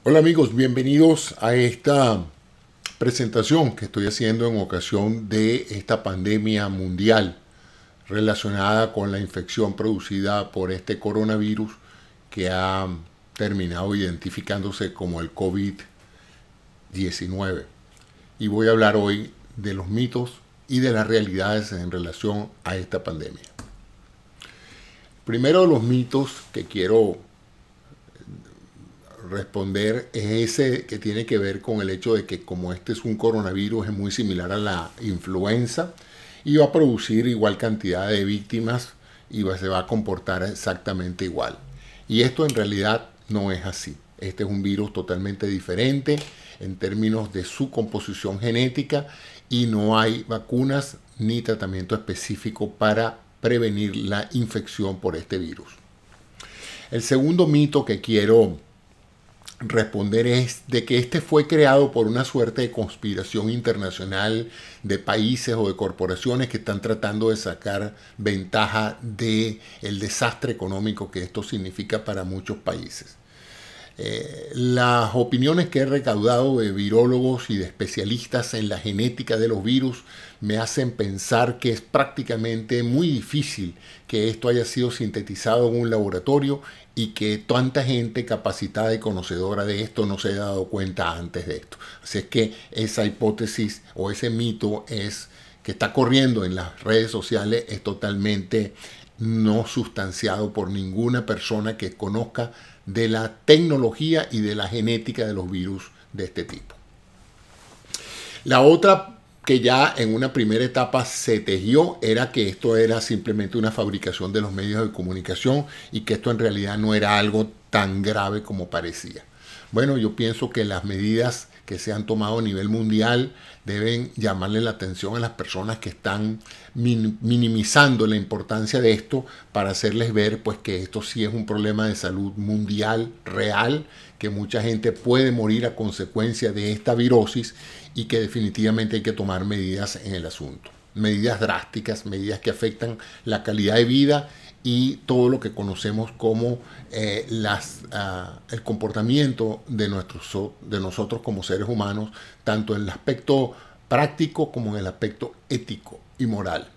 Hola amigos, bienvenidos a esta presentación que estoy haciendo en ocasión de esta pandemia mundial relacionada con la infección producida por este coronavirus que ha terminado identificándose como el COVID-19. Y voy a hablar hoy de los mitos y de las realidades en relación a esta pandemia. Primero de los mitos que quiero responder es ese que tiene que ver con el hecho de que como este es un coronavirus es muy similar a la influenza y va a producir igual cantidad de víctimas y se va a comportar exactamente igual. Y esto en realidad no es así. Este es un virus totalmente diferente en términos de su composición genética y no hay vacunas ni tratamiento específico para prevenir la infección por este virus. El segundo mito que quiero responder es de que este fue creado por una suerte de conspiración internacional de países o de corporaciones que están tratando de sacar ventaja del desastre económico que esto significa para muchos países. Las opiniones que he recaudado de virólogos y de especialistas en la genética de los virus me hacen pensar que es prácticamente muy difícil que esto haya sido sintetizado en un laboratorio y que tanta gente capacitada y conocedora de esto no se haya dado cuenta antes de esto. Así es que esa hipótesis o ese mito que está corriendo en las redes sociales es totalmente no sustanciado por ninguna persona que conozca de la tecnología y de la genética de los virus de este tipo. La otra que ya en una primera etapa se tejió era que esto era simplemente una fabricación de los medios de comunicación y que esto en realidad no era algo tan grave como parecía. Bueno, yo pienso que las medidas que se han tomado a nivel mundial deben llamarle la atención a las personas que están minimizando la importancia de esto para hacerles ver pues que esto sí es un problema de salud mundial real, que mucha gente puede morir a consecuencia de esta virosis y que definitivamente hay que tomar medidas en el asunto. Medidas drásticas, medidas que afectan la calidad de vida y todo lo que conocemos como el comportamiento de nosotros como seres humanos, tanto en el aspecto práctico como en el aspecto ético y moral.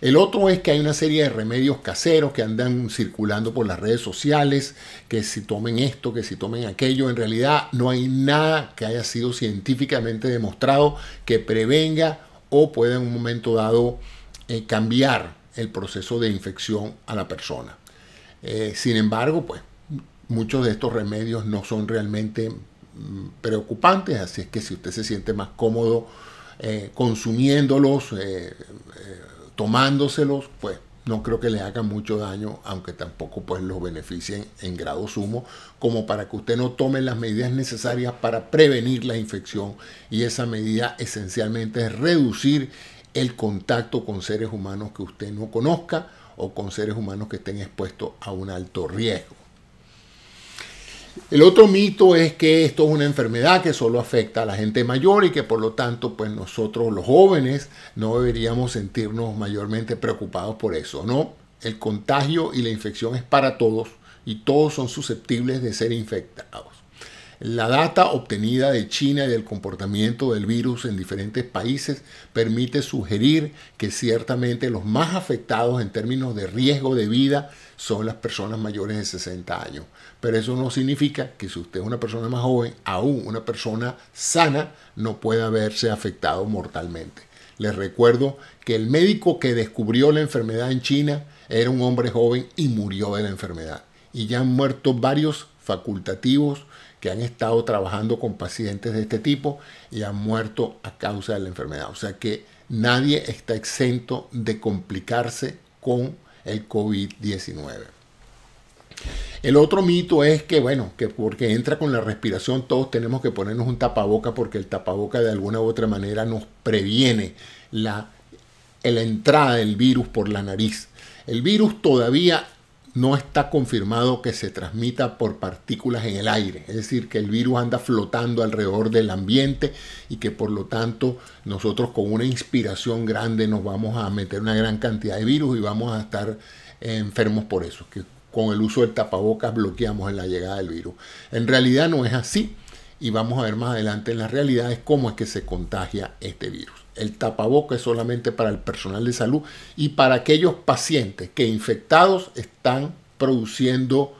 El otro es que hay una serie de remedios caseros que andan circulando por las redes sociales, que si tomen esto, que si tomen aquello. En realidad no hay nada que haya sido científicamente demostrado que prevenga o pueda en un momento dado cambiar el proceso de infección a la persona. Sin embargo, pues muchos de estos remedios no son realmente preocupantes, así es que si usted se siente más cómodo consumiéndolos, tomándoselos, pues no creo que le hagan mucho daño, aunque tampoco pues los beneficien en grado sumo, como para que usted no tome las medidas necesarias para prevenir la infección. Y esa medida esencialmente es reducir el contacto con seres humanos que usted no conozca o con seres humanos que estén expuestos a un alto riesgo. El otro mito es que esto es una enfermedad que solo afecta a la gente mayor y que por lo tanto pues nosotros los jóvenes no deberíamos sentirnos mayormente preocupados por eso, ¿no? El contagio y la infección es para todos y todos son susceptibles de ser infectados. La data obtenida de China y del comportamiento del virus en diferentes países permite sugerir que ciertamente los más afectados en términos de riesgo de vida son las personas mayores de 60 años. Pero eso no significa que si usted es una persona más joven, aún una persona sana, no pueda verse afectado mortalmente. Les recuerdo que el médico que descubrió la enfermedad en China era un hombre joven y murió de la enfermedad. Y ya han muerto varios facultativos que han estado trabajando con pacientes de este tipo y han muerto a causa de la enfermedad. O sea que nadie está exento de complicarse con el COVID-19. El otro mito es que, bueno, que porque entra con la respiración todos tenemos que ponernos un tapaboca porque el tapaboca de alguna u otra manera nos previene la entrada del virus por la nariz. El virus todavía no está confirmado que se transmita por partículas en el aire, es decir, que el virus anda flotando alrededor del ambiente y que por lo tanto nosotros con una inspiración grande nos vamos a meter una gran cantidad de virus y vamos a estar enfermos por eso. Que con el uso del tapabocas bloqueamos la llegada del virus. En realidad no es así y vamos a ver más adelante en las realidades cómo es que se contagia este virus. El tapabocas es solamente para el personal de salud y para aquellos pacientes que infectados están produciendo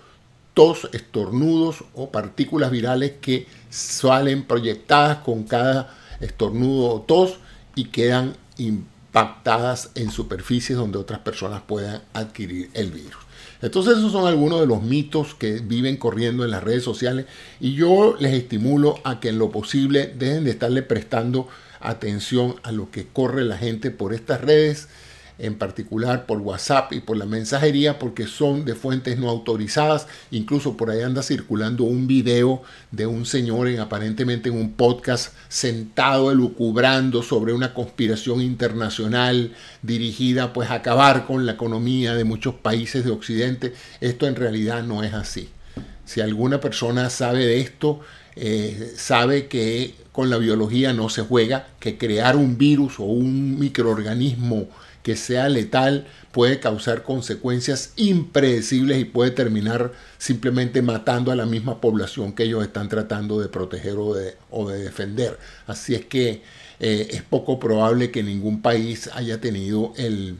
tos, estornudos o partículas virales que salen proyectadas con cada estornudo o tos y quedan impactadas en superficies donde otras personas puedan adquirir el virus. Entonces esos son algunos de los mitos que viven corriendo en las redes sociales y yo les estimulo a que en lo posible dejen de estarle prestando atención a lo que corre la gente por estas redes, en particular por WhatsApp y por la mensajería, porque son de fuentes no autorizadas. Incluso por ahí anda circulando un video de un señor aparentemente en un podcast sentado elucubrando sobre una conspiración internacional dirigida pues a acabar con la economía de muchos países de Occidente. Esto en realidad no es así. Si alguna persona sabe de esto, sabe que con la biología no se juega, que crear un virus o un microorganismo que sea letal puede causar consecuencias impredecibles y puede terminar simplemente matando a la misma población que ellos están tratando de proteger o de defender. Así es que es poco probable que ningún país haya tenido el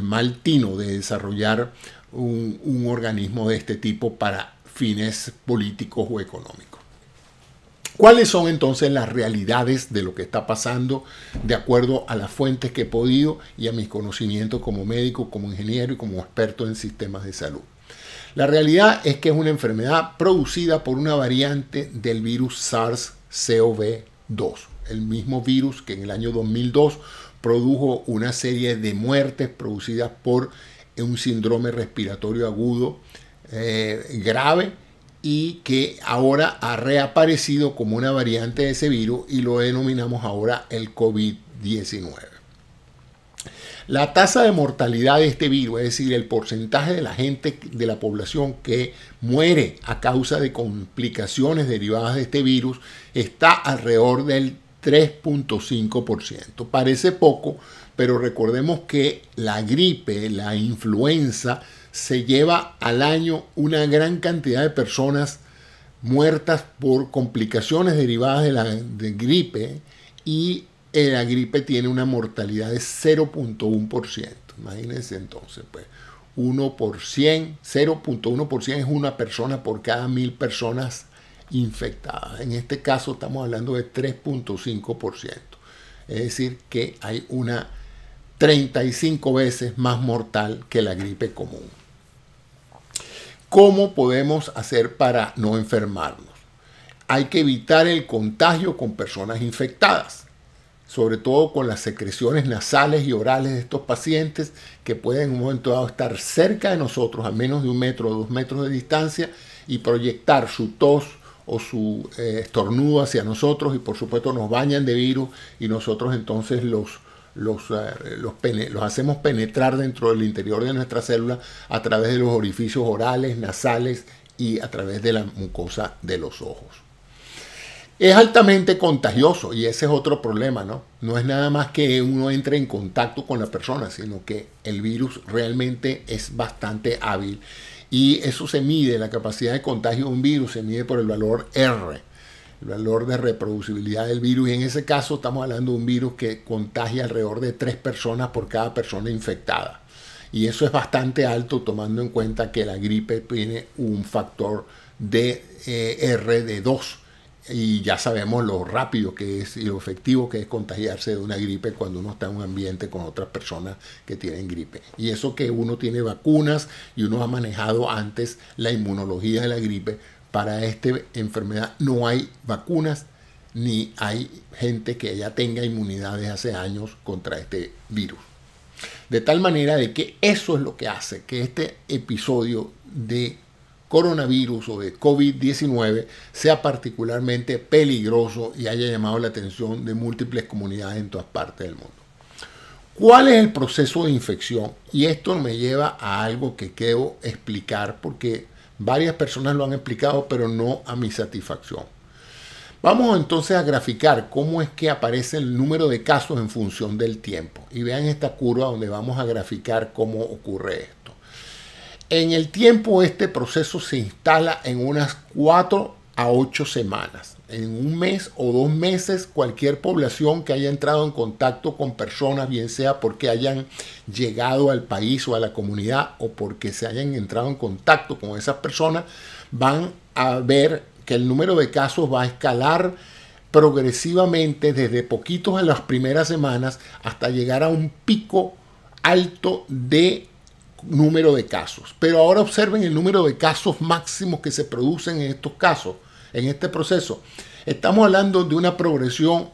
mal tino de desarrollar un organismo de este tipo para fines políticos o económicos. ¿Cuáles son entonces las realidades de lo que está pasando de acuerdo a las fuentes que he podido y a mis conocimientos como médico, como ingeniero y como experto en sistemas de salud? La realidad es que es una enfermedad producida por una variante del virus SARS-CoV-2, el mismo virus que en el año 2002 produjo una serie de muertes producidas por un síndrome respiratorio agudo grave, y que ahora ha reaparecido como una variante de ese virus y lo denominamos ahora el COVID-19. La tasa de mortalidad de este virus, es decir, el porcentaje de la gente de la población que muere a causa de complicaciones derivadas de este virus, está alrededor del 3.5%. Parece poco, pero recordemos que la gripe, la influenza, se lleva al año una gran cantidad de personas muertas por complicaciones derivadas de gripe, y la gripe tiene una mortalidad de 0.1%. Imagínense entonces, pues 0.1% es una persona por cada 1000 personas infectadas. En este caso estamos hablando de 3.5%. Es decir, que hay una 35 veces más mortal que la gripe común. ¿Cómo podemos hacer para no enfermarnos? Hay que evitar el contagio con personas infectadas, sobre todo con las secreciones nasales y orales de estos pacientes que pueden en un momento dado estar cerca de nosotros a menos de 1 metro o 2 metros de distancia y proyectar su tos o su estornudo hacia nosotros, y por supuesto nos bañan de virus y nosotros entonces los hacemos penetrar dentro del interior de nuestra célula a través de los orificios orales, nasales y a través de la mucosa de los ojos. Es altamente contagioso y ese es otro problema, ¿no? No es nada más que uno entre en contacto con la persona, sino que el virus realmente es bastante hábil y eso se mide, la capacidad de contagio de un virus se mide por el valor R, el valor de reproducibilidad del virus, y en ese caso estamos hablando de un virus que contagia alrededor de 3 personas por cada persona infectada. Y eso es bastante alto tomando en cuenta que la gripe tiene un factor de R de 2. Y ya sabemos lo rápido que es y lo efectivo que es contagiarse de una gripe cuando uno está en un ambiente con otras personas que tienen gripe. Y eso que uno tiene vacunas y uno ha manejado antes la inmunología de la gripe. Para esta enfermedad no hay vacunas ni hay gente que ya tenga inmunidad desde hace años contra este virus. De tal manera de que eso es lo que hace que este episodio de coronavirus o de COVID-19 sea particularmente peligroso y haya llamado la atención de múltiples comunidades en todas partes del mundo. ¿Cuál es el proceso de infección? Y esto me lleva a algo que quiero explicar porque varias personas lo han explicado, pero no a mi satisfacción. Vamos entonces a graficar cómo es que aparece el número de casos en función del tiempo. Y vean esta curva donde vamos a graficar cómo ocurre esto. En el tiempo este proceso se instala en unas 4 a 8 semanas. En un mes o 2 meses, cualquier población que haya entrado en contacto con personas, bien sea porque hayan llegado al país o a la comunidad o porque se hayan entrado en contacto con esas personas, van a ver que el número de casos va a escalar progresivamente desde poquitos en las primeras semanas hasta llegar a un pico alto de número de casos. Pero ahora observen el número de casos máximos que se producen en estos casos, en este proceso. Estamos hablando de una progresión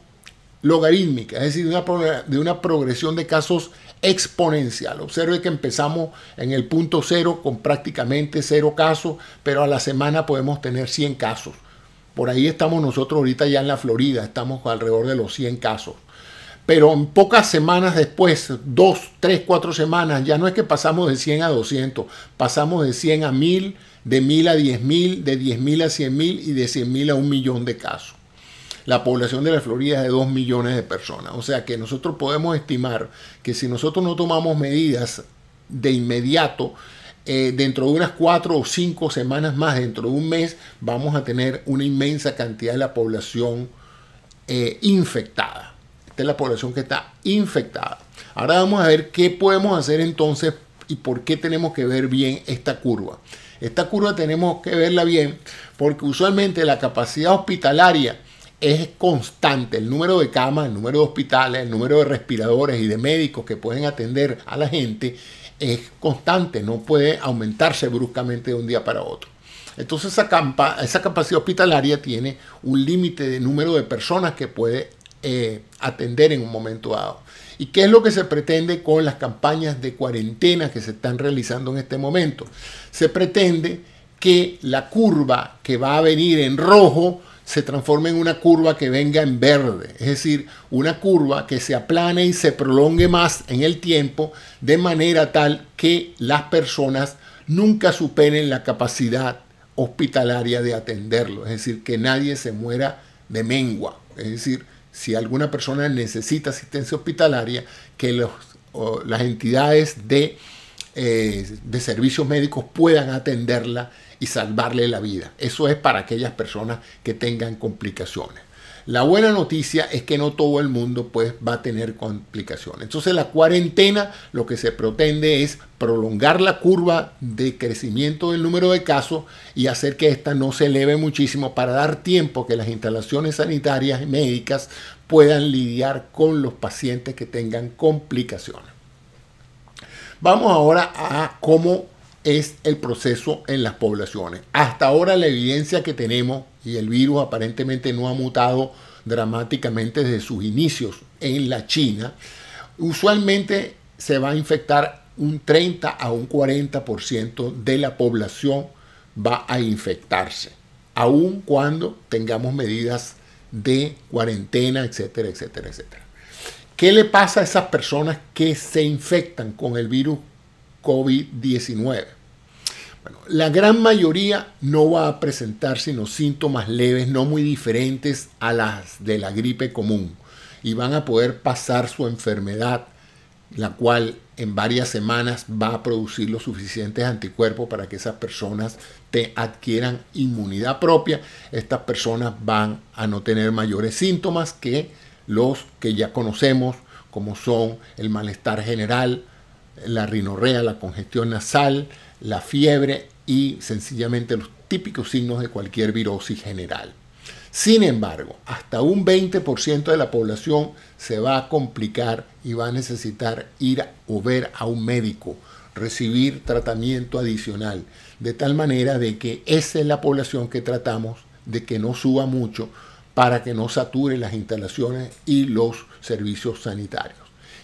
logarítmica, es decir, de una progresión de casos exponencial. Observe que empezamos en el punto cero con prácticamente 0 casos, pero a la semana podemos tener 100 casos. Por ahí estamos nosotros ahorita ya en la Florida, estamos alrededor de los 100 casos. Pero en pocas semanas después, 2, 3, 4 semanas, ya no es que pasamos de 100 a 200, pasamos de 100 a 1000, de 1000 a 10.000, de 10.000 a 100.000 y de 100.000 a 1 millón de casos. La población de la Florida es de 2 millones de personas. O sea que nosotros podemos estimar que si nosotros no tomamos medidas de inmediato, dentro de unas 4 o 5 semanas más, dentro de un mes, vamos a tener una inmensa cantidad de la población infectada. Esta es la población que está infectada. Ahora vamos a ver qué podemos hacer entonces y por qué tenemos que ver bien esta curva. Esta curva tenemos que verla bien porque usualmente la capacidad hospitalaria es constante. El número de camas, el número de hospitales, el número de respiradores y de médicos que pueden atender a la gente es constante. No puede aumentarse bruscamente de un día para otro. Entonces esa capacidad hospitalaria tiene un límite de número de personas que puede atender en un momento dado. ¿Y qué es lo que se pretende con las campañas de cuarentena que se están realizando en este momento? Se pretende que la curva que va a venir en rojo se transforme en una curva que venga en verde, es decir, una curva que se aplane y se prolongue más en el tiempo de manera tal que las personas nunca superen la capacidad hospitalaria de atenderlo, es decir, que nadie se muera de mengua, es decir, si alguna persona necesita asistencia hospitalaria, que las entidades de servicios médicos puedan atenderla y salvarle la vida. Eso es para aquellas personas que tengan complicaciones. La buena noticia es que no todo el mundo pues va a tener complicaciones. Entonces la cuarentena lo que se pretende es prolongar la curva de crecimiento del número de casos y hacer que ésta no se eleve muchísimo para dar tiempo que las instalaciones sanitarias y médicas puedan lidiar con los pacientes que tengan complicaciones. Vamos ahora a cómo es el proceso en las poblaciones. Hasta ahora la evidencia que tenemos, y el virus aparentemente no ha mutado dramáticamente desde sus inicios en la China, usualmente se va a infectar un 30 a un 40% de la población va a infectarse, aun cuando tengamos medidas de cuarentena, etcétera, etcétera, etcétera. ¿Qué le pasa a esas personas que se infectan con el virus COVID-19? Bueno, la gran mayoría no va a presentar sino síntomas leves, no muy diferentes a las de la gripe común, y van a poder pasar su enfermedad, la cual en varias semanas va a producir los suficientes anticuerpos para que esas personas adquieran inmunidad propia. Estas personas van a no tener mayores síntomas que los que ya conocemos, como son el malestar general, la rinorrea, la congestión nasal, la fiebre y sencillamente los típicos signos de cualquier virosis general. Sin embargo, hasta un 20% de la población se va a complicar y va a necesitar ir o ver a un médico, recibir tratamiento adicional, de tal manera de que esa es la población que tratamos de que no suba mucho para que no sature las instalaciones y los servicios sanitarios.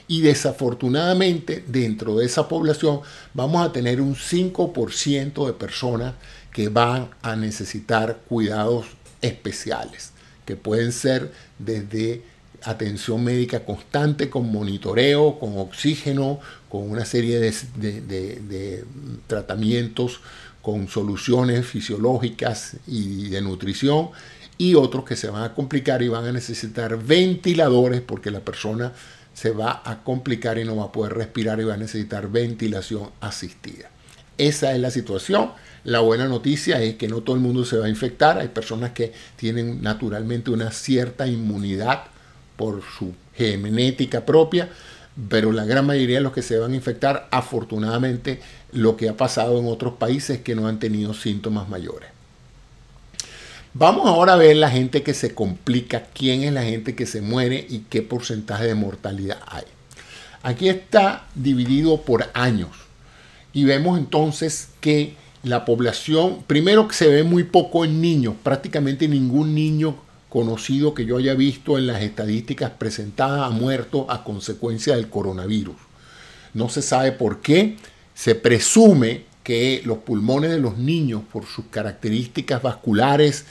Y desafortunadamente dentro de esa población vamos a tener un 5% de personas que van a necesitar cuidados especiales, que pueden ser desde atención médica constante con monitoreo, con oxígeno, con una serie de tratamientos con soluciones fisiológicas y de nutrición, y otros que se van a complicar y van a necesitar ventiladores porque la persona se va a complicar y no va a poder respirar y va a necesitar ventilación asistida. Esa es la situación. La buena noticia es que no todo el mundo se va a infectar. Hay personas que tienen naturalmente una cierta inmunidad por su genética propia, pero la gran mayoría de los que se van a infectar, afortunadamente, lo que ha pasado en otros países es que no han tenido síntomas mayores. Vamos ahora a ver la gente que se complica, quién es la gente que se muere y qué porcentaje de mortalidad hay. Aquí está dividido por años y vemos entonces que la población, primero que se ve muy poco en niños, prácticamente ningún niño conocido que yo haya visto en las estadísticas presentadas ha muerto a consecuencia del coronavirus. No se sabe por qué. Se presume que los pulmones de los niños, por sus características vasculares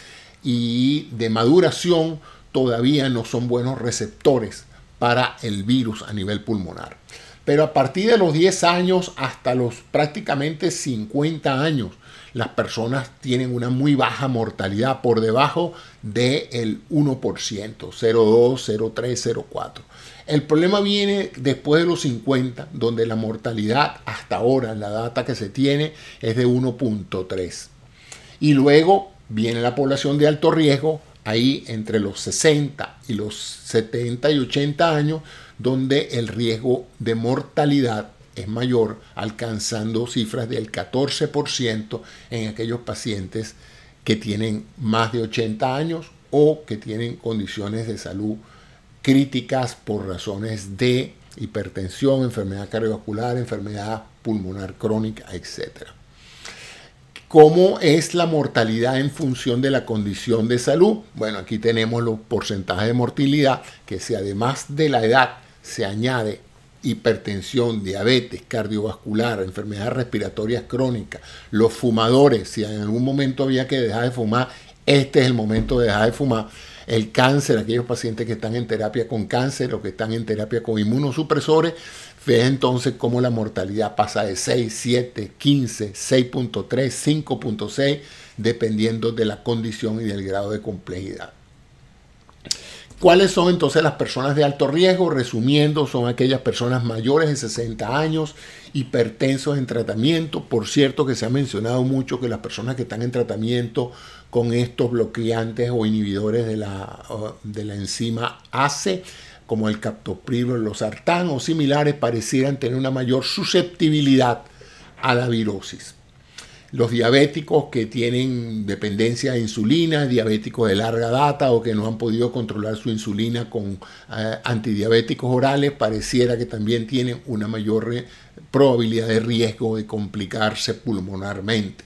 y de maduración, todavía no son buenos receptores para el virus a nivel pulmonar. Pero a partir de los 10 años hasta los prácticamente 50 años, las personas tienen una muy baja mortalidad, por debajo del 1%, 0,2, 0,3, 0,4. El problema viene después de los 50, donde la mortalidad hasta ahora, la data que se tiene, es de 1,3. Y luego viene la población de alto riesgo, ahí entre los 60 y los 70 y 80 años, donde el riesgo de mortalidad es mayor, alcanzando cifras del 14% en aquellos pacientes que tienen más de 80 años o que tienen condiciones de salud críticas por razones de hipertensión, enfermedad cardiovascular, enfermedad pulmonar crónica, etc. ¿Cómo es la mortalidad en función de la condición de salud? Bueno, aquí tenemos los porcentajes de mortalidad, que si además de la edad se añade hipertensión, diabetes, cardiovascular, enfermedades respiratorias crónicas, los fumadores, si en algún momento había que dejar de fumar, este es el momento de dejar de fumar. El cáncer, aquellos pacientes que están en terapia con cáncer o que están en terapia con inmunosupresores, ve entonces cómo la mortalidad pasa de 6, 7, 15, 6.3, 5.6, dependiendo de la condición y del grado de complejidad. ¿Cuáles son entonces las personas de alto riesgo? Resumiendo, son aquellas personas mayores de 60 años, hipertensos en tratamiento. Por cierto que se ha mencionado mucho que las personas que están en tratamiento con estos bloqueantes o inhibidores de la enzima ACE, como el captopril o el losartán o similares, parecieran tener una mayor susceptibilidad a la virosis. Los diabéticos que tienen dependencia de insulina, diabéticos de larga data o que no han podido controlar su insulina con antidiabéticos orales, pareciera que también tienen una mayor probabilidad de riesgo de complicarse pulmonarmente.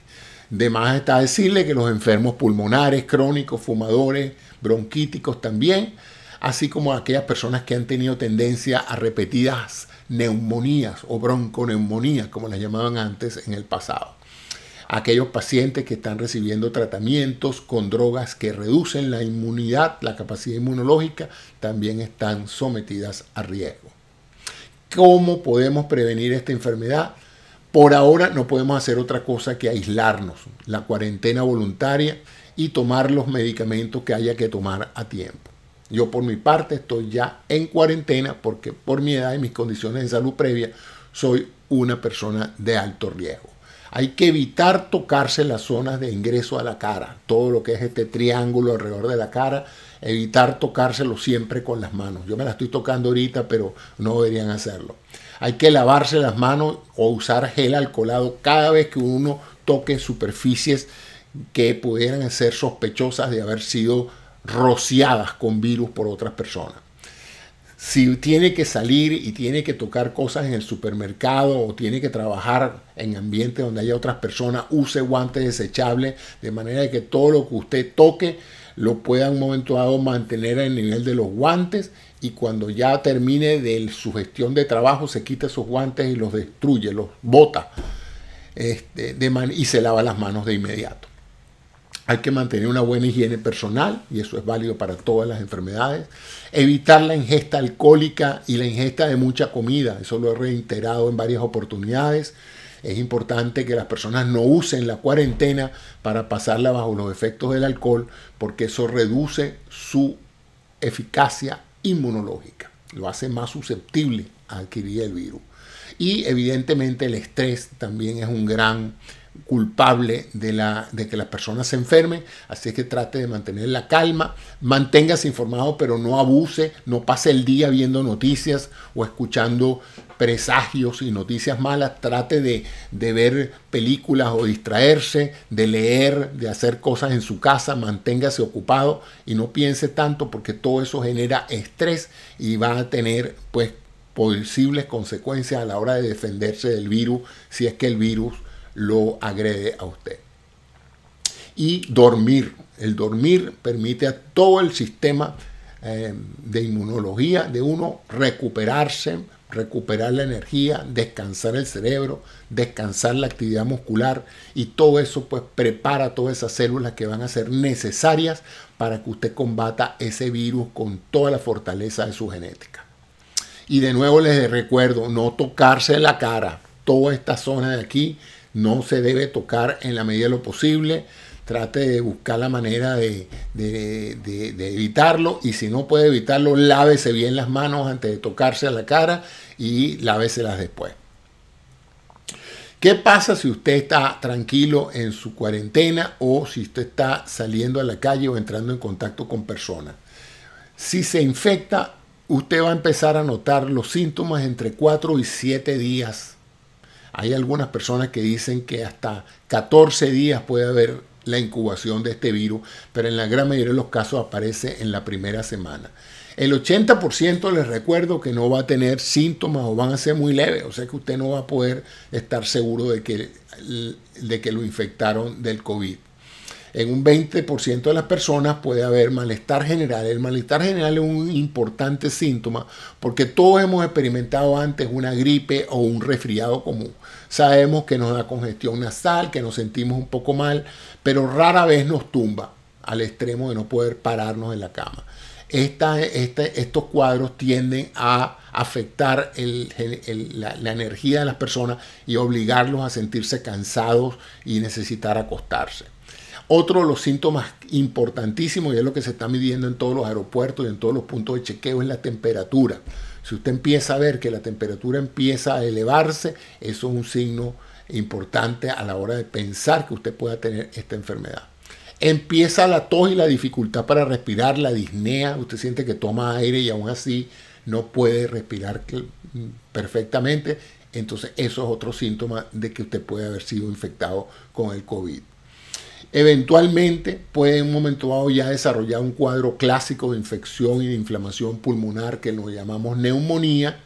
De más está decirle que los enfermos pulmonares, crónicos, fumadores, bronquíticos también, así como aquellas personas que han tenido tendencia a repetidas neumonías o bronconeumonías, como las llamaban antes en el pasado. Aquellos pacientes que están recibiendo tratamientos con drogas que reducen la inmunidad, la capacidad inmunológica, también están sometidas a riesgo. ¿Cómo podemos prevenir esta enfermedad? Por ahora no podemos hacer otra cosa que aislarnos, la cuarentena voluntaria y tomar los medicamentos que haya que tomar a tiempo. Yo por mi parte estoy ya en cuarentena porque por mi edad y mis condiciones de salud previa soy una persona de alto riesgo. Hay que evitar tocarse las zonas de ingreso a la cara, todo lo que es este triángulo alrededor de la cara, evitar tocárselo siempre con las manos. Yo me la estoy tocando ahorita, pero no deberían hacerlo. Hay que lavarse las manos o usar gel alcoholado cada vez que uno toque superficies que pudieran ser sospechosas de haber sido rociadas con virus por otras personas. Si tiene que salir y tiene que tocar cosas en el supermercado o tiene que trabajar en ambientes donde haya otras personas, use guantes desechables de manera que todo lo que usted toque lo pueda en un momento dado mantener al nivel de los guantes y cuando ya termine de su gestión de trabajo se quita esos guantes y los destruye, los bota y se lava las manos de inmediato. Hay que mantener una buena higiene personal y eso es válido para todas las enfermedades. Evitar la ingesta alcohólica y la ingesta de mucha comida. Eso lo he reiterado en varias oportunidades. Es importante que las personas no usen la cuarentena para pasarla bajo los efectos del alcohol porque eso reduce su eficacia inmunológica. Lo hace más susceptible a adquirir el virus. Y evidentemente el estrés también es un gran culpable de que las personas se enfermen, así que trate de mantener la calma, manténgase informado, pero no abuse, no pase el día viendo noticias o escuchando presagios y noticias malas. Trate de ver películas o distraerse, de leer, de hacer cosas en su casa, manténgase ocupado y no piense tanto, porque todo eso genera estrés y va a tener pues posibles consecuencias a la hora de defenderse del virus, si es que el virus lo agrede a usted. Y dormir. El dormir permite a todo el sistema de inmunología de uno recuperarse, recuperar la energía, descansar el cerebro, descansar la actividad muscular, y todo eso pues prepara todas esas células que van a ser necesarias para que usted combata ese virus con toda la fortaleza de su genética. Y de nuevo les recuerdo, no tocarse la cara. Toda esta zona de aquí no se debe tocar en la medida de lo posible. Trate de buscar la manera de evitarlo, y si no puede evitarlo, lávese bien las manos antes de tocarse a la cara y láveselas después. ¿Qué pasa si usted está tranquilo en su cuarentena o si usted está saliendo a la calle o entrando en contacto con personas? Si se infecta, usted va a empezar a notar los síntomas entre 4 y 7 días. Hay algunas personas que dicen que hasta 14 días puede haber la incubación de este virus, pero en la gran mayoría de los casos aparece en la primera semana. El 80% les recuerdo que no va a tener síntomas o van a ser muy leves, o sea que usted no va a poder estar seguro de que lo infectaron del COVID. En un 20% de las personas puede haber malestar general. El malestar general es un importante síntoma porque todos hemos experimentado antes una gripe o un resfriado común. Sabemos que nos da congestión nasal, que nos sentimos un poco mal, pero rara vez nos tumba al extremo de no poder pararnos en la cama. Estos cuadros tienden a afectar la energía de las personas y obligarlos a sentirse cansados y necesitar acostarse. Otro de los síntomas importantísimos, y es lo que se está midiendo en todos los aeropuertos y en todos los puntos de chequeo, es la temperatura. Si usted empieza a ver que la temperatura empieza a elevarse, eso es un signo importante a la hora de pensar que usted pueda tener esta enfermedad. Empieza la tos y la dificultad para respirar, la disnea. Usted siente que toma aire y aún así no puede respirar perfectamente. Entonces eso es otro síntoma de que usted puede haber sido infectado con el COVID. Eventualmente puede en un momento dado ya desarrollar un cuadro clásico de infección y de inflamación pulmonar que lo llamamos neumonía,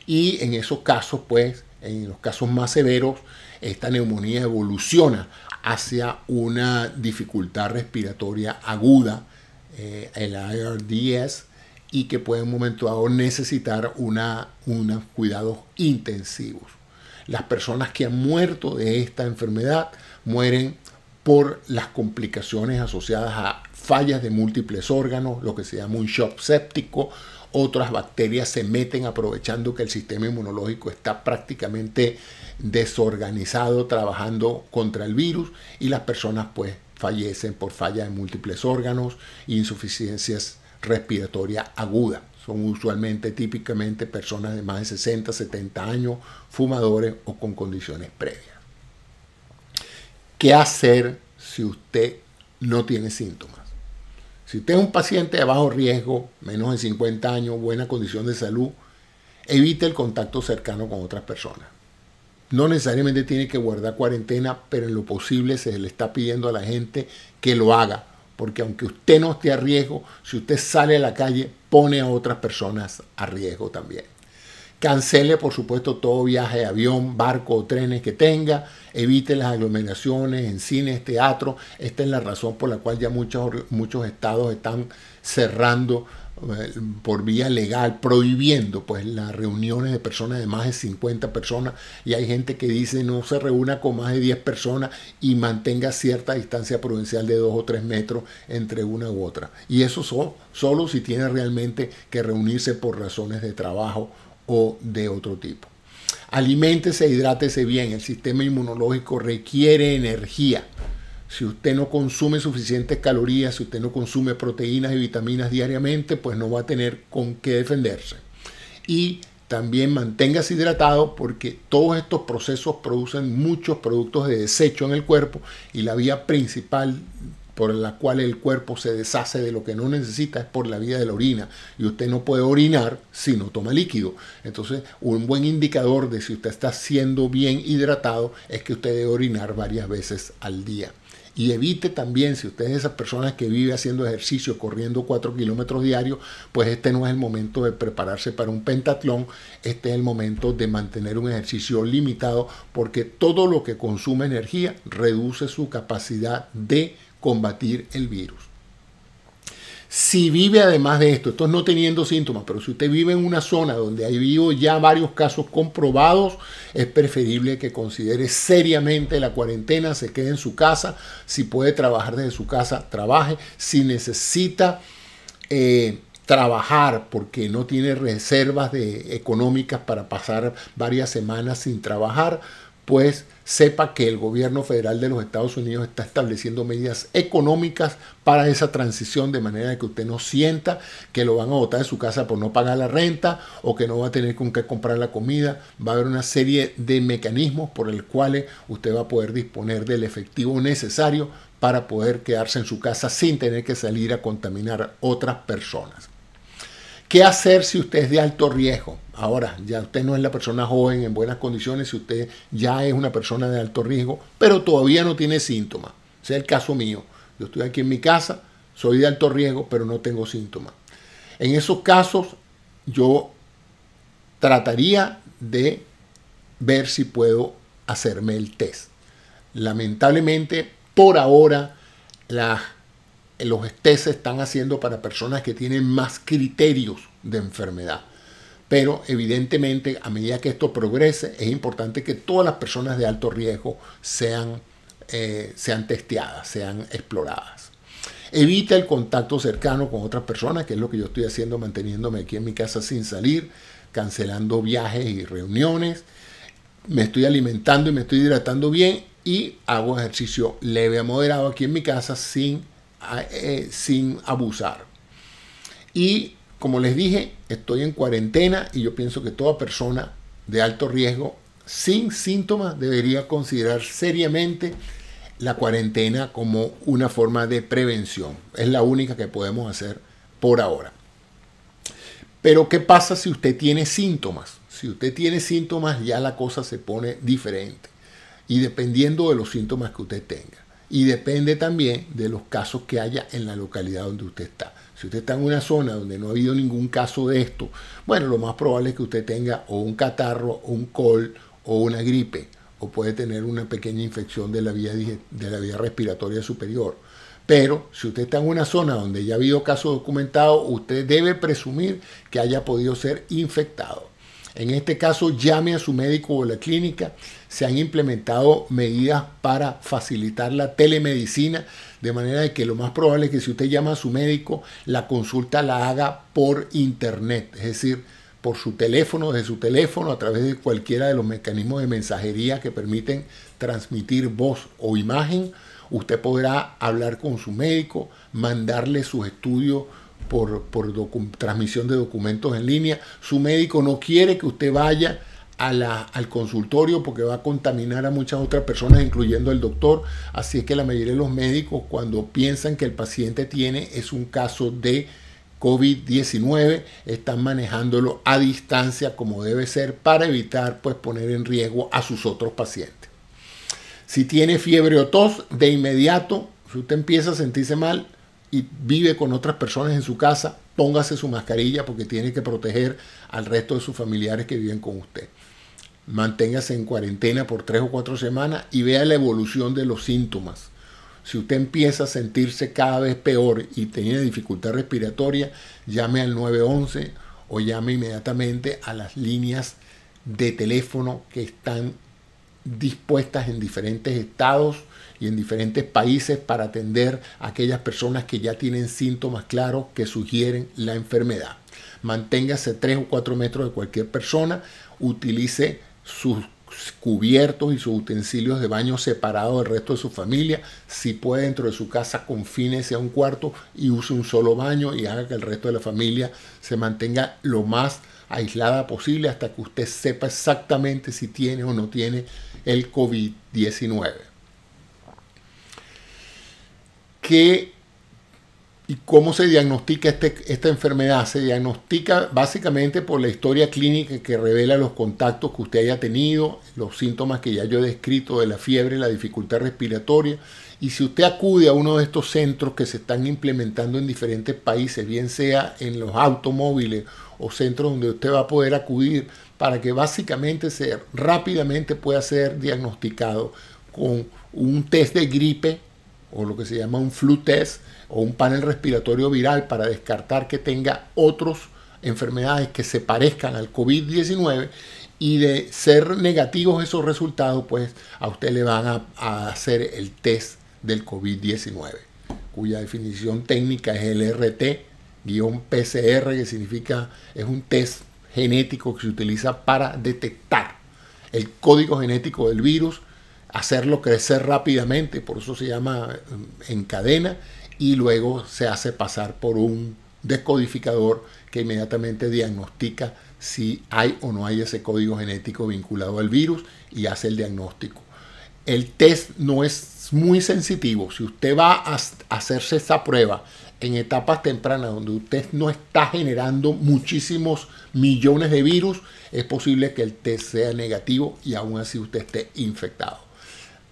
y en esos casos, pues, en los casos más severos, esta neumonía evoluciona hacia una dificultad respiratoria aguda, el ARDS, y que puede en un momento dado necesitar unos cuidados intensivos. Las personas que han muerto de esta enfermedad mueren por las complicaciones asociadas a fallas de múltiples órganos, lo que se llama un shock séptico. Otras bacterias se meten aprovechando que el sistema inmunológico está prácticamente desorganizado trabajando contra el virus, y las personas pues fallecen por falla de múltiples órganos e insuficiencias respiratorias agudas. Son usualmente, típicamente, personas de más de 60, 70 años, fumadores o con condiciones previas. ¿Qué hacer si usted no tiene síntomas? Si usted es un paciente de bajo riesgo, menos de 50 años, buena condición de salud, evite el contacto cercano con otras personas. No necesariamente tiene que guardar cuarentena, pero en lo posible se le está pidiendo a la gente que lo haga, porque aunque usted no esté a riesgo, si usted sale a la calle, pone a otras personas a riesgo también. Cancele, por supuesto, todo viaje de avión, barco o trenes que tenga. Evite las aglomeraciones en cines, teatro. Esta es la razón por la cual ya muchos estados están cerrando por vía legal, prohibiendo pues las reuniones de personas de más de 50 personas. Y hay gente que dice no se reúna con más de 10 personas y mantenga cierta distancia prudencial de 2 o 3 metros entre una u otra. Y eso solo si tiene realmente que reunirse por razones de trabajo o de otro tipo. Aliméntese, hidrátese bien. El sistema inmunológico requiere energía. Si usted no consume suficientes calorías, si usted no consume proteínas y vitaminas diariamente, pues no va a tener con qué defenderse. Y También manténgase hidratado porque todos estos procesos producen muchos productos de desecho en el cuerpo y la vía principal por la cual el cuerpo se deshace de lo que no necesita es por la vía de la orina. Y usted no puede orinar si no toma líquido. Entonces, un buen indicador de si usted está siendo bien hidratado es que usted debe orinar varias veces al día. Y evite también, si usted es de esas personas que vive haciendo ejercicio, corriendo 4 kilómetros diarios, pues este no es el momento de prepararse para un pentatlón, este es el momento de mantener un ejercicio limitado, porque todo lo que consume energía reduce su capacidad de combatir el virus. Si vive además de esto no teniendo síntomas, pero si usted vive en una zona donde ha habido ya varios casos comprobados, es preferible que considere seriamente la cuarentena, se quede en su casa. Si puede trabajar desde su casa, trabaje. Si necesita trabajar porque no tiene reservas económicas para pasar varias semanas sin trabajar, pues sepa que el gobierno federal de los Estados Unidos está estableciendo medidas económicas para esa transición, de manera que usted no sienta que lo van a botar de su casa por no pagar la renta o que no va a tener con qué comprar la comida. Va a haber una serie de mecanismos por el cuales usted va a poder disponer del efectivo necesario para poder quedarse en su casa sin tener que salir a contaminar a otras personas. ¿Qué hacer si usted es de alto riesgo? Ahora, ya usted no es la persona joven en buenas condiciones, si usted ya es una persona de alto riesgo, pero todavía no tiene síntomas. Ese es el caso mío. Yo estoy aquí en mi casa, soy de alto riesgo, pero no tengo síntomas. En esos casos, yo trataría de ver si puedo hacerme el test. Lamentablemente, por ahora, los test se están haciendo para personas que tienen más criterios de enfermedad. Pero evidentemente, a medida que esto progrese, es importante que todas las personas de alto riesgo sean testeadas, sean exploradas. Evita el contacto cercano con otras personas, que es lo que yo estoy haciendo, manteniéndome aquí en mi casa sin salir, cancelando viajes y reuniones. Me estoy alimentando y me estoy hidratando bien y hago ejercicio leve a moderado aquí en mi casa sin abusar. Y como les dije, estoy en cuarentena y yo pienso que toda persona de alto riesgo sin síntomas debería considerar seriamente la cuarentena como una forma de prevención. Es la única que podemos hacer por ahora. Pero ¿qué pasa si usted tiene síntomas? Si usted tiene síntomas, ya la cosa se pone diferente. Y dependiendo de los síntomas que usted tenga. Y depende también de los casos que haya en la localidad donde usted está. Si usted está en una zona donde no ha habido ningún caso de esto, bueno, lo más probable es que usted tenga o un catarro, o un col o una gripe, o puede tener una pequeña infección de la vía respiratoria superior. Pero si usted está en una zona donde ya ha habido casos documentados, usted debe presumir que haya podido ser infectado. En este caso, llame a su médico o la clínica. Se han implementado medidas para facilitar la telemedicina, de manera de que lo más probable es que si usted llama a su médico, la consulta la haga por internet, es decir, por su teléfono, desde su teléfono, a través de cualquiera de los mecanismos de mensajería que permiten transmitir voz o imagen. Usted podrá hablar con su médico, mandarle sus estudios por transmisión de documentos en línea. Su médico no quiere que usted vaya al consultorio porque va a contaminar a muchas otras personas, incluyendo el doctor. Así es que la mayoría de los médicos, cuando piensan que el paciente es un caso de COVID-19, están manejándolo a distancia como debe ser para evitar pues poner en riesgo a sus otros pacientes. Si tiene fiebre o tos, de inmediato, si usted empieza a sentirse mal y vive con otras personas en su casa, póngase su mascarilla porque tiene que proteger al resto de sus familiares que viven con usted. Manténgase en cuarentena por 3 o 4 semanas y vea la evolución de los síntomas. Si usted empieza a sentirse cada vez peor y tiene dificultad respiratoria, llame al 911 o llame inmediatamente a las líneas de teléfono que están dispuestas en diferentes estados y en diferentes países para atender a aquellas personas que ya tienen síntomas claros que sugieren la enfermedad. Manténgase 3 o 4 metros de cualquier persona, utilice sus cubiertos y sus utensilios de baño separados del resto de su familia. Si puede, dentro de su casa, confínese a un cuarto y use un solo baño y haga que el resto de la familia se mantenga lo más aislada posible hasta que usted sepa exactamente si tiene o no tiene el COVID-19. ¿Y cómo se diagnostica esta enfermedad? Se diagnostica básicamente por la historia clínica que revela los contactos que usted haya tenido, los síntomas que ya yo he descrito de la fiebre, la dificultad respiratoria. Y si usted acude a uno de estos centros que se están implementando en diferentes países, bien sea en los automóviles o centros donde usted va a poder acudir para que básicamente rápidamente pueda ser diagnosticado con un test de gripe o lo que se llama un flu test o un panel respiratorio viral para descartar que tenga otras enfermedades que se parezcan al COVID-19, y de ser negativos esos resultados, pues a usted le van a hacer el test del COVID-19, cuya definición técnica es el RT-PCR, que significa, es un test genético que se utiliza para detectar el código genético del virus, hacerlo crecer rápidamente, por eso se llama en cadena, y luego se hace pasar por un descodificador que inmediatamente diagnostica si hay o no hay ese código genético vinculado al virus y hace el diagnóstico. El test no es muy sensitivo. Si usted va a hacerse esa prueba en etapas tempranas donde usted no está generando muchísimos millones de virus, es posible que el test sea negativo y aún así usted esté infectado.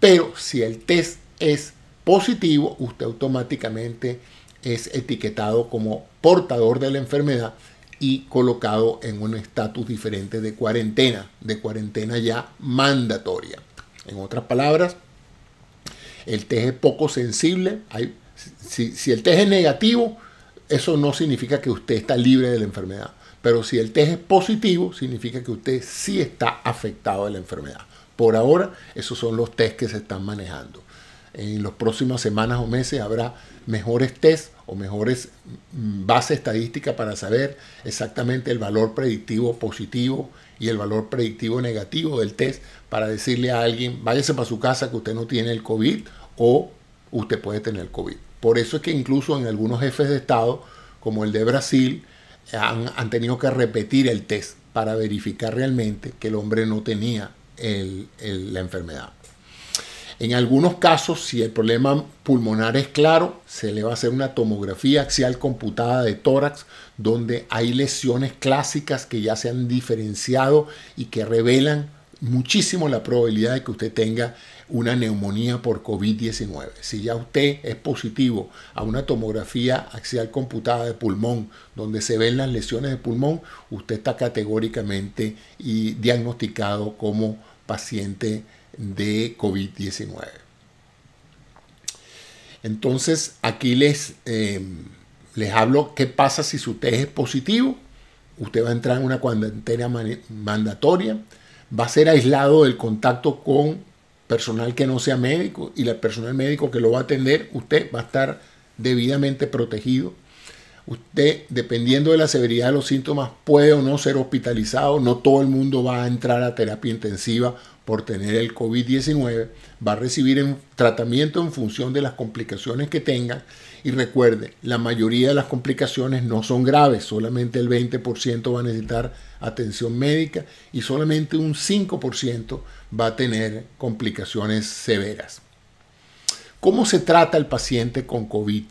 Pero si el test es positivo, usted automáticamente es etiquetado como portador de la enfermedad y colocado en un estatus diferente de cuarentena ya mandatoria. En otras palabras, el test es poco sensible. Si el test es negativo, eso no significa que usted está libre de la enfermedad. Pero si el test es positivo, significa que usted sí está afectado de la enfermedad. Por ahora, esos son los test que se están manejando. En las próximas semanas o meses habrá mejores test o mejores bases estadísticas para saber exactamente el valor predictivo positivo y el valor predictivo negativo del test, para decirle a alguien, váyase para su casa que usted no tiene el COVID o usted puede tener el COVID. Por eso es que incluso en algunos jefes de Estado, como el de Brasil, han tenido que repetir el test para verificar realmente que el hombre no tenía la enfermedad. En algunos casos, si el problema pulmonar es claro, se le va a hacer una tomografía axial computada de tórax, donde hay lesiones clásicas que ya se han diferenciado y que revelan muchísimo la probabilidad de que usted tenga una neumonía por COVID-19. Si ya usted es positivo a una tomografía axial computada de pulmón, donde se ven las lesiones de pulmón, usted está categóricamente diagnosticado como paciente de COVID-19. Entonces, aquí les hablo qué pasa si su test es positivo. Usted va a entrar en una cuarentena mandatoria, va a ser aislado del contacto con personal que no sea médico, y el personal médico que lo va a atender, usted va a estar debidamente protegido. Usted, dependiendo de la severidad de los síntomas, puede o no ser hospitalizado. No todo el mundo va a entrar a terapia intensiva por tener el COVID-19. Va a recibir tratamiento en función de las complicaciones que tenga. Y recuerde, la mayoría de las complicaciones no son graves. Solamente el 20% va a necesitar atención médica y solamente un 5% va a tener complicaciones severas. ¿Cómo se trata el paciente con COVID?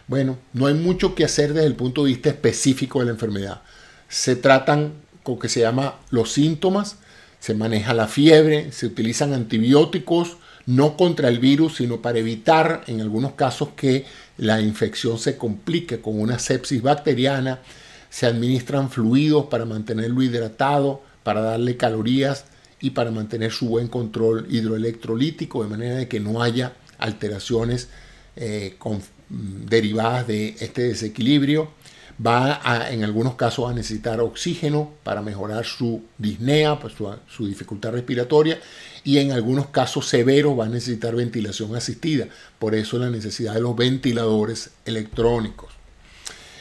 Bueno, no hay mucho que hacer desde el punto de vista específico de la enfermedad. Se tratan con que se llama los síntomas, se maneja la fiebre, se utilizan antibióticos, no contra el virus, sino para evitar en algunos casos que la infección se complique con una sepsis bacteriana. Se administran fluidos para mantenerlo hidratado, para darle calorías y para mantener su buen control hidroelectrolítico, de manera de que no haya alteraciones derivadas de este desequilibrio. En algunos casos a necesitar oxígeno para mejorar su disnea, pues su dificultad respiratoria, y en algunos casos severos va a necesitar ventilación asistida. Por eso la necesidad de los ventiladores electrónicos.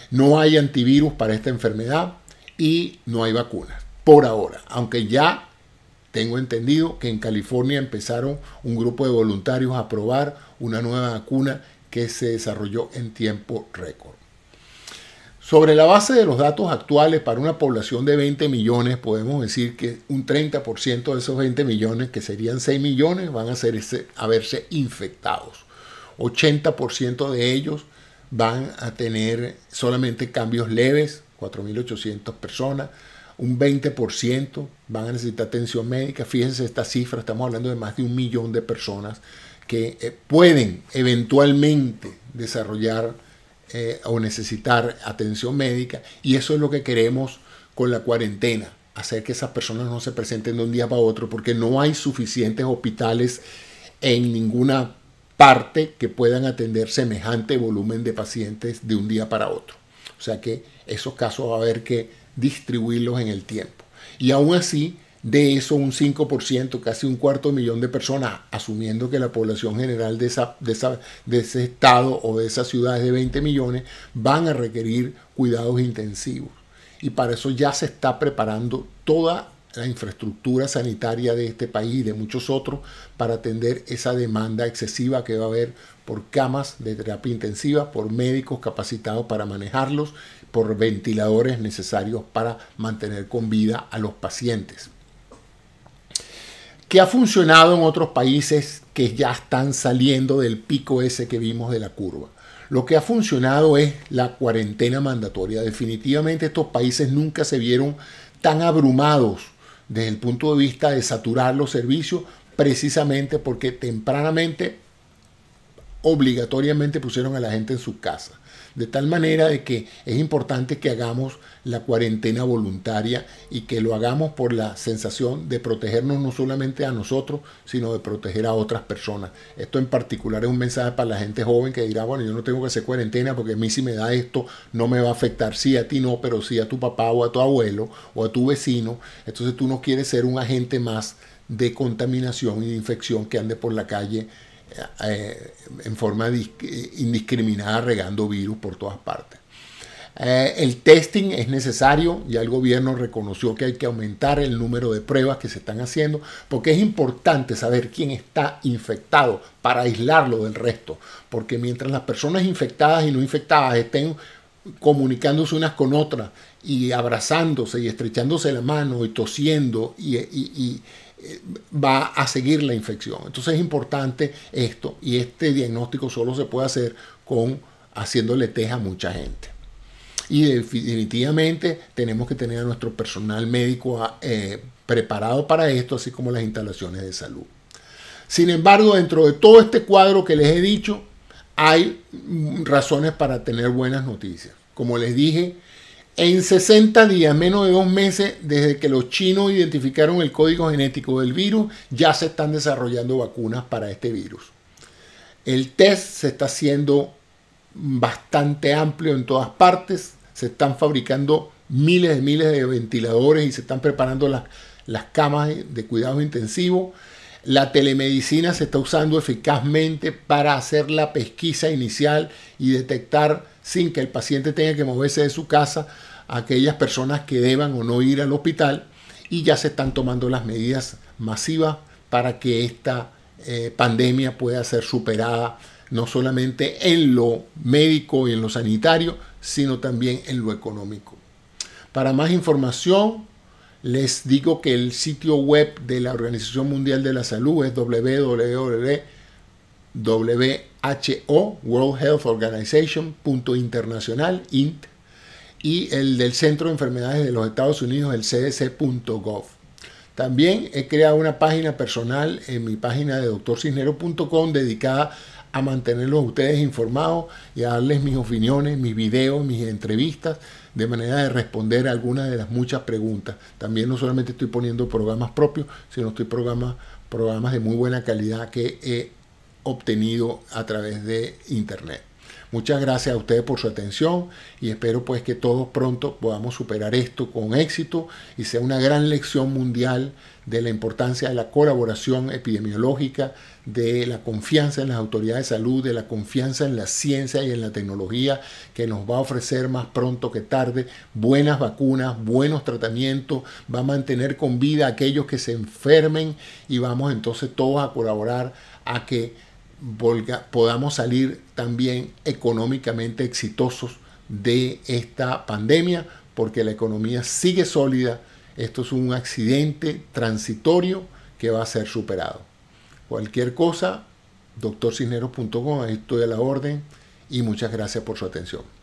No hay antivirus para esta enfermedad y no hay vacunas por ahora, aunque ya tengo entendido que en California empezaron un grupo de voluntarios a probar una nueva vacuna que se desarrolló en tiempo récord. Sobre la base de los datos actuales, para una población de 20 millones, podemos decir que un 30% de esos 20 millones, que serían 6 millones, van a verse infectados. 80% de ellos van a tener solamente cambios leves, 4.800 personas. Un 20% van a necesitar atención médica. Fíjense esta cifra, estamos hablando de más de 1 millón de personas que pueden eventualmente desarrollar o necesitar atención médica, y eso es lo que queremos con la cuarentena, hacer que esas personas no se presenten de un día para otro, porque no hay suficientes hospitales en ninguna parte que puedan atender semejante volumen de pacientes de un día para otro. O sea que esos casos va a haber que distribuirlos en el tiempo. Y aún así, de eso un 5%, casi 250.000 de personas, asumiendo que la población general de ese estado o de esas ciudades de 20 millones, van a requerir cuidados intensivos. Y para eso ya se está preparando toda la infraestructura sanitaria de este país y de muchos otros para atender esa demanda excesiva que va a haber por camas de terapia intensiva, por médicos capacitados para manejarlos, por ventiladores necesarios para mantener con vida a los pacientes. ¿Qué ha funcionado en otros países que ya están saliendo del pico ese que vimos de la curva? Lo que ha funcionado es la cuarentena mandatoria. Definitivamente estos países nunca se vieron tan abrumados desde el punto de vista de saturar los servicios, precisamente porque tempranamente, obligatoriamente pusieron a la gente en su casa. De tal manera de que es importante que hagamos la cuarentena voluntaria y que lo hagamos por la sensación de protegernos no solamente a nosotros, sino de proteger a otras personas. Esto en particular es un mensaje para la gente joven que dirá, bueno, yo no tengo que hacer cuarentena porque a mí si me da esto no me va a afectar. Sí, a ti no, pero sí a tu papá o a tu abuelo o a tu vecino. Entonces tú no quieres ser un agente más de contaminación y de infección que ande por la calle en forma indiscriminada regando virus por todas partes. El testing es necesario, ya el gobierno reconoció que hay que aumentar el número de pruebas que se están haciendo, porque es importante saber quién está infectado para aislarlo del resto, porque mientras las personas infectadas y no infectadas estén comunicándose unas con otras y abrazándose y estrechándose la mano y tosiendo va a seguir la infección. Entonces es importante esto, y este diagnóstico solo se puede hacer haciéndole test a mucha gente. Y definitivamente tenemos que tener a nuestro personal médico preparado para esto, así como las instalaciones de salud. Sin embargo, dentro de todo este cuadro que les he dicho, hay razones para tener buenas noticias. Como les dije, en 60 días, menos de 2 meses, desde que los chinos identificaron el código genético del virus, ya se están desarrollando vacunas para este virus. El test se está haciendo bastante amplio en todas partes. Se están fabricando miles de ventiladores y se están preparando las camas de cuidados intensivos. La telemedicina se está usando eficazmente para hacer la pesquisa inicial y detectar, sin que el paciente tenga que moverse de su casa, a aquellas personas que deban o no ir al hospital, y ya se están tomando las medidas masivas para que esta pandemia pueda ser superada no solamente en lo médico y en lo sanitario, sino también en lo económico. Para más información, les digo que el sitio web de la Organización Mundial de la Salud es WHO, World Health Organization.internacional, int, y el del Centro de Enfermedades de los Estados Unidos, el cdc.gov. También he creado una página personal en mi página de drcisneros.com dedicada a mantenerlos ustedes informados y a darles mis opiniones, mis videos, mis entrevistas, de manera de responder a algunas de las muchas preguntas. También no solamente estoy poniendo programas propios, sino estoy programas de muy buena calidad que he obtenido a través de internet. Muchas gracias a ustedes por su atención y espero pues que todos pronto podamos superar esto con éxito y sea una gran lección mundial de la importancia de la colaboración epidemiológica, de la confianza en las autoridades de salud, de la confianza en la ciencia y en la tecnología que nos va a ofrecer más pronto que tarde buenas vacunas, buenos tratamientos, va a mantener con vida a aquellos que se enfermen y vamos entonces todos a colaborar a que podamos salir también económicamente exitosos de esta pandemia, porque la economía sigue sólida. Esto es un accidente transitorio que va a ser superado. Cualquier cosa, doctorcisneros.com, ahí estoy a la orden y muchas gracias por su atención.